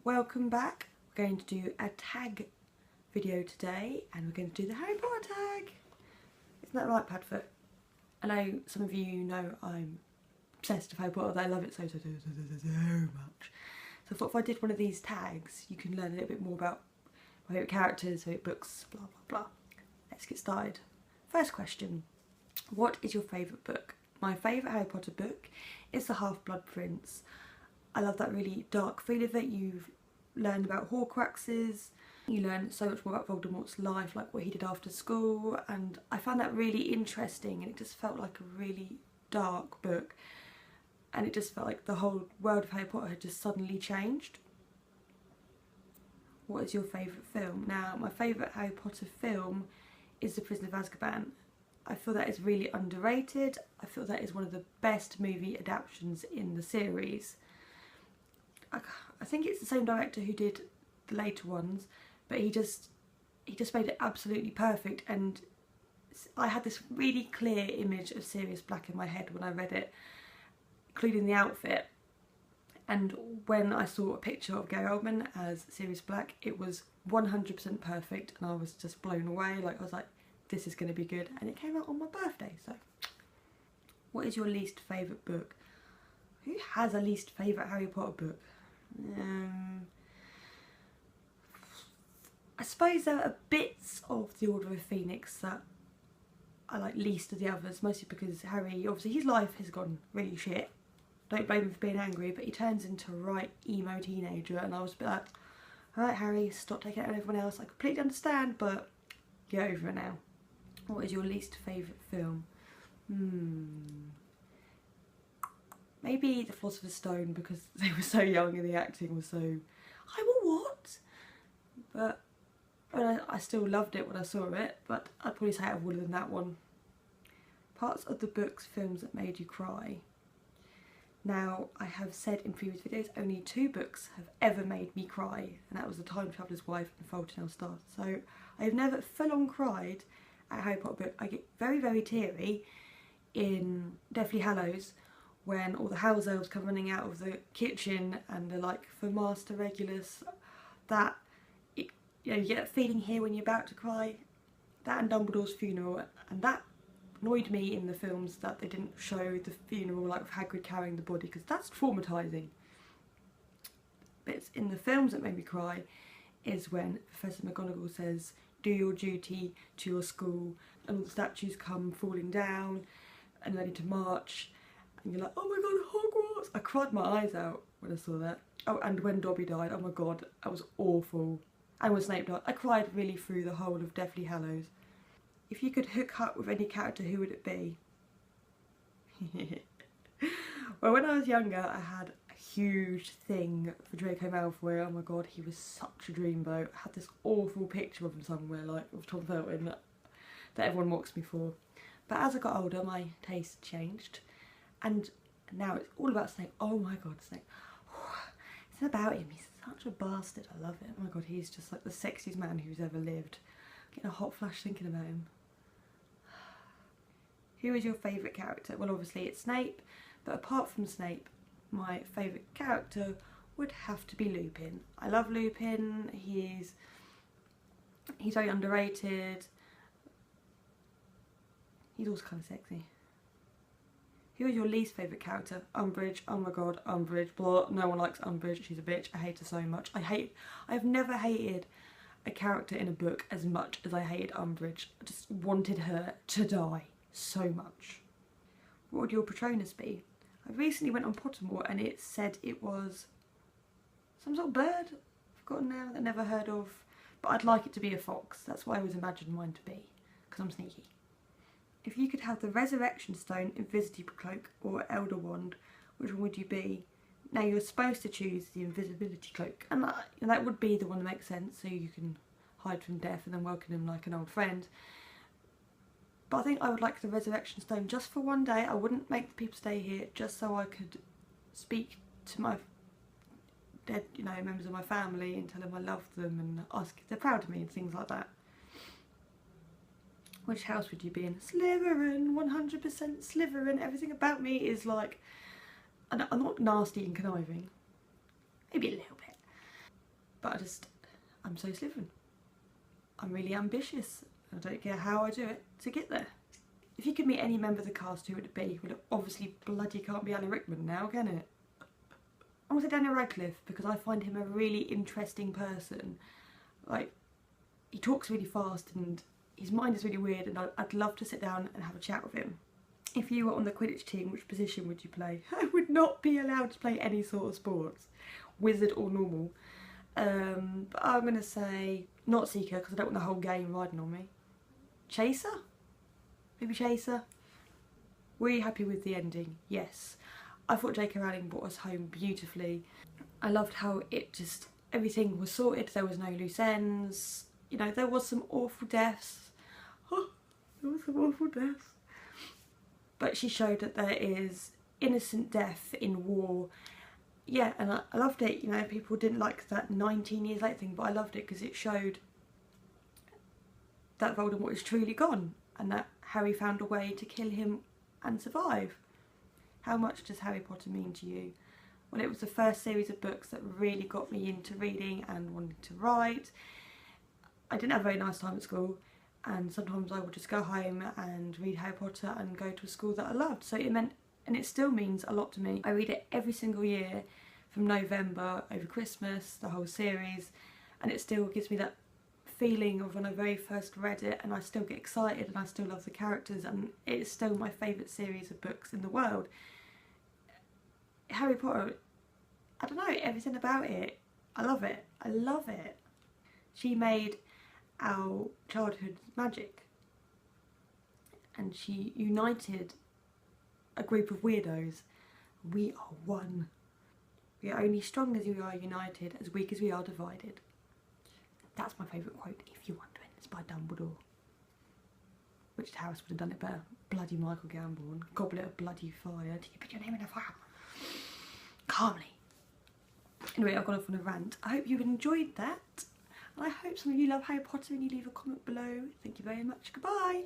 welcome back. We're going to do a tag video today and we're going to do the Harry Potter tag. Isn't that right, Padfoot? I know some of you know I'm obsessed with Harry Potter. I love it so much. So I thought if I did one of these tags you can learn a little bit more about my favourite characters, favourite books, blah blah blah. Let's get started. First question, what is your favourite book? My favourite Harry Potter book is The Half-Blood Prince. I love that really dark feel of it. You've learned about Horcruxes, you learn so much more about Voldemort's life, like what he did after school, and I found that really interesting, and it just felt like a really dark book, and it just felt like the whole world of Harry Potter had just suddenly changed. What is your favourite film? Now, my favourite Harry Potter film is The Prisoner of Azkaban. I feel that is really underrated. I feel that is one of the best movie adaptations in the series. I think it's the same director who did the later ones, but he just made it absolutely perfect, and I had this really clear image of Sirius Black in my head when I read it, including the outfit. And when I saw a picture of Gary Oldman as Sirius Black, it was 100% perfect, and I was just blown away. Like, I was like, this is going to be good, and it came out on my birthday. So, what is your least favourite book? Who has a least favourite Harry Potter book? I suppose there are bits of the Order of Phoenix that I like least of the others, mostly because Harry, obviously his life has gone really shit. Don't blame him for being angry, but he turns into a right emo teenager, and I was a bit like, alright Harry, stop taking it out on everyone else. I completely understand, but get over it now. What is your least favourite film? Maybe The Philosopher's Stone, because they were so young and the acting was so, I will what? But I still loved it when I saw it, but I'd probably say out of all of them, that one. Parts of the books, films that made you cry. Now, I have said in previous videos, only 2 books have ever made me cry, and that was The Time Traveller's Wife and Fault in Our Stars. So I've never full-on cried at a Harry Potter book. I get very, very teary in Deathly Hallows, when all the house elves come running out of the kitchen and they're like, for Master Regulus, that, you know, you get that feeling here when you're about to cry. That and Dumbledore's funeral, and that annoyed me in the films that they didn't show the funeral, like with Hagrid carrying the body, because that's traumatising. Bits in the films that made me cry is when Professor McGonagall says, do your duty to your school, and all the statues come falling down and ready to march. And you're like, oh my god, Hogwarts! I cried my eyes out when I saw that. Oh, and when Dobby died, oh my god, that was awful. And when Snape died, I cried really through the whole of Deathly Hallows. If you could hook up with any character, who would it be? Well, when I was younger, I had a huge thing for Draco Malfoy. Oh my god, he was such a dreamboat. I had this awful picture of him somewhere, like with Tom Felton, that everyone mocks me for. But as I got older, my taste changed. And now it's all about Snape. Oh my god, Snape. It's about him. He's such a bastard. I love it. Oh my god, he's just like the sexiest man who's ever lived. I'm getting a hot flash thinking about him. Who is your favourite character? Well, obviously it's Snape, but apart from Snape, my favourite character would have to be Lupin. I love Lupin. He's very underrated. He's also kind of sexy. Who is your least favourite character? Umbridge. Oh my god, Umbridge. Blah. No one likes Umbridge. She's a bitch. I hate her so much. I've never hated a character in a book as much as I hated Umbridge. I just wanted her to die so much. What would your Patronus be? I recently went on Pottermore and it said it was some sort of bird. I've forgotten now, that I never heard of. But I'd like it to be a fox. That's what I always imagined mine to be, because I'm sneaky. If you could have the Resurrection Stone, Invisibility Cloak or Elder Wand, which one would you be? Now you're supposed to choose the Invisibility Cloak, and that would be the one that makes sense, so you can hide from death and then welcome him like an old friend. But I think I would like the Resurrection Stone just for one day. I wouldn't make the people stay here, just so I could speak to my dead, you know, members of my family and tell them I love them and ask if they're proud of me and things like that. Which house would you be in? Slytherin, 100% Slytherin. Everything about me is like, I'm not nasty and conniving. Maybe a little bit. but I'm so Slytherin. I'm really ambitious. I don't care how I do it to get there. If you could meet any member of the cast, who would it be? Well, it obviously bloody can't be Alan Rickman now, can it? I want to say Daniel Radcliffe, because I find him a really interesting person. Like, he talks really fast and his mind is really weird, and I'd love to sit down and have a chat with him. If you were on the Quidditch team, which position would you play? I would not be allowed to play any sort of sports, wizard or normal. But I'm going to say not Seeker, because I don't want the whole game riding on me. Chaser? Maybe Chaser? Were you happy with the ending? Yes. I thought J.K. Rowling brought us home beautifully. I loved how everything was sorted, there was no loose ends. You know, there was some awful deaths. Oh, there was some awful deaths. But she showed that there is innocent death in war. Yeah, and I loved it. You know, people didn't like that 19 years late thing, but I loved it because it showed that Voldemort is truly gone and that Harry found a way to kill him and survive. How much does Harry Potter mean to you? Well, it was the first series of books that really got me into reading and wanting to write. I didn't have a very nice time at school, and sometimes I would just go home and read Harry Potter and go to a school that I loved. So it meant, and it still means a lot to me. I read it every single year from November over Christmas, the whole series, and it still gives me that feeling of when I very first read it, and I still get excited and I still love the characters, and it's still my favourite series of books in the world. Harry Potter, I don't know, everything about it, I love it. I love it. She made our childhood magic, and she united a group of weirdos. We are one. We are only strong as we are united, as weak as we are divided. That's my favourite quote, if you're wondering. It's by Dumbledore. Richard Harris would have done it better. Bloody Michael Gambon. Goblet of bloody fire. Do you put your name in the fire? Calmly. Anyway, I've gone off on a rant. I hope you enjoyed that. And I hope some of you love Harry Potter and you leave a comment below. Thank you very much. Goodbye.